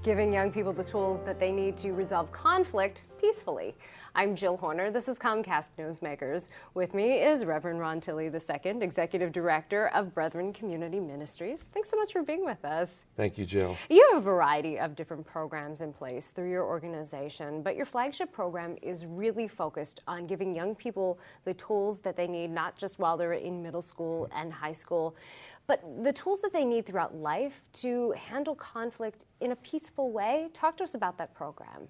giving young people the tools that they need to resolve conflict peacefully. I'm Jill Horner. This is Comcast Newsmakers. With me is Reverend Ron Tilley II, Executive Director of Brethren Community Ministries. Thanks so much for being with us. Thank you, Jill. You have a variety of different programs in place through your organization, but your flagship program is really focused on giving young people the tools that they need, not just while they're in middle school and high school, but the tools that they need throughout life to handle conflict in a peaceful way. Talk to us about that program.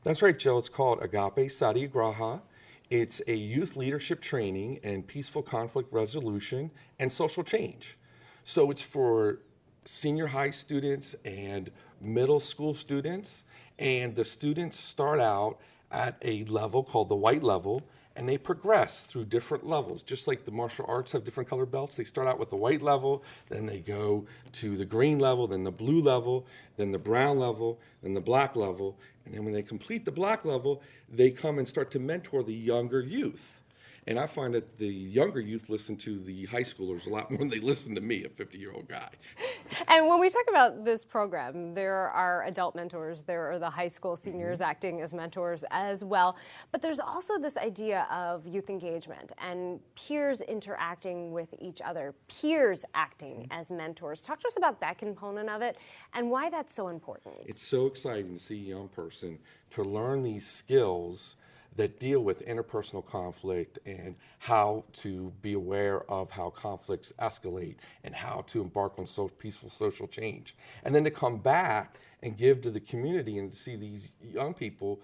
That's right, Jill. It's called Agape-Satyagraha. It's a youth leadership training in peaceful conflict resolution and social change. So it's for senior high students and middle school students, and the students start out at a level called the white level, and they progress through different levels. Just like the martial arts have different color belts, they start out with the white level, then they go to the green level, then the blue level, then the brown level, then the black level, and then when they complete the black level, they come and start to mentor the younger youth. And I find that the younger youth listen to the high schoolers a lot more than they listen to me, a 50-year-old guy. And when we talk about this program, there are adult mentors, there are the high school seniors acting as mentors as well, but there's also this idea of youth engagement and peers interacting with each other, peers acting as mentors. Talk to us about that component of it and why that's so important. It's so exciting to see a young person to learn these skills that deal with interpersonal conflict and how to be aware of how conflicts escalate and how to embark on peaceful social change. And then to come back and give to the community and to see these young people,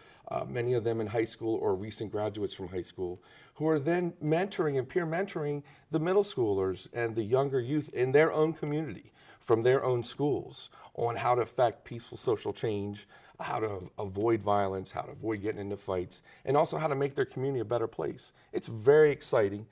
many of them in high school or recent graduates from high school, who are then mentoring and peer mentoring the middle schoolers and the younger youth in their own community, from their own schools, on how to affect peaceful social change, how to avoid violence, how to avoid getting into fights, and also how to make their community a better place. It's very exciting.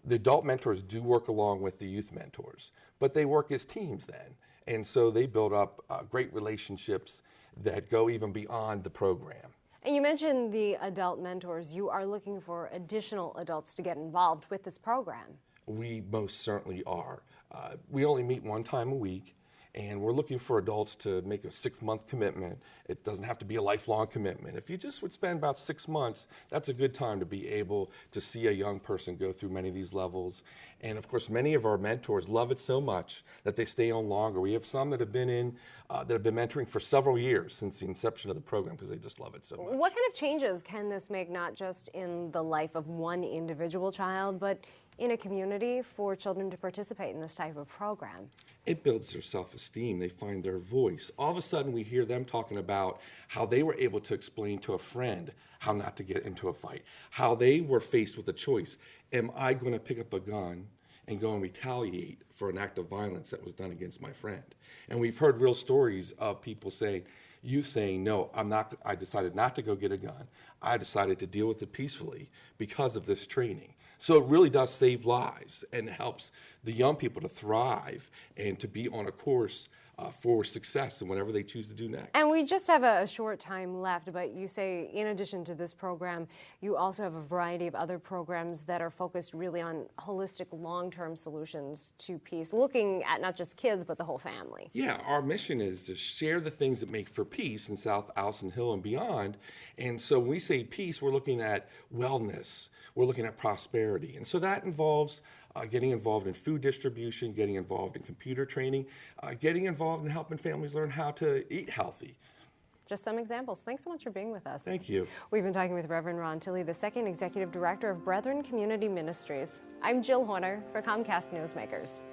The adult mentors do work along with the youth mentors, but they work as teams then. And so they build up great relationships that go even beyond the program. And you mentioned the adult mentors. You are looking for additional adults to get involved with this program. We most certainly are. We only meet one time a week, and we're looking for adults to make a 6-month commitment. It doesn't have to be a lifelong commitment. If you just would spend about 6 months, that's a good time to be able to see a young person go through many of these levels. And of course, many of our mentors love it so much that they stay on longer. We have some that have been mentoring for several years since the inception of the program because they just love it so much. What kind of changes can this make, not just in the life of one individual child, but in a community for children to participate in this type of program? It builds their self-esteem. They find their voice. All of a sudden, we hear them talking about how they were able to explain to a friend how not to get into a fight, how they were faced with a choice. Am I going to pick up a gun and go and retaliate for an act of violence that was done against my friend? And we've heard real stories of people saying, no, I decided not to go get a gun. I decided to deal with it peacefully because of this training. So it really does save lives and helps the young people to thrive and to be on a course for success in whatever they choose to do next. And we just have a short time left, but you say in addition to this program, you also have a variety of other programs that are focused really on holistic long-term solutions to peace, looking at not just kids, but the whole family. Yeah, our mission is to share the things that make for peace in South Allison Hill and beyond. And so when we say peace, we're looking at wellness, we're looking at prosperity. And so that involves getting involved in food distribution, getting involved in computer training, getting involved in helping families learn how to eat healthy. Just some examples. Thanks so much for being with us. Thank you. We've been talking with Reverend Ron Tilley II, Executive Director of Brethren Community Ministries. I'm Jill Horner for Comcast Newsmakers.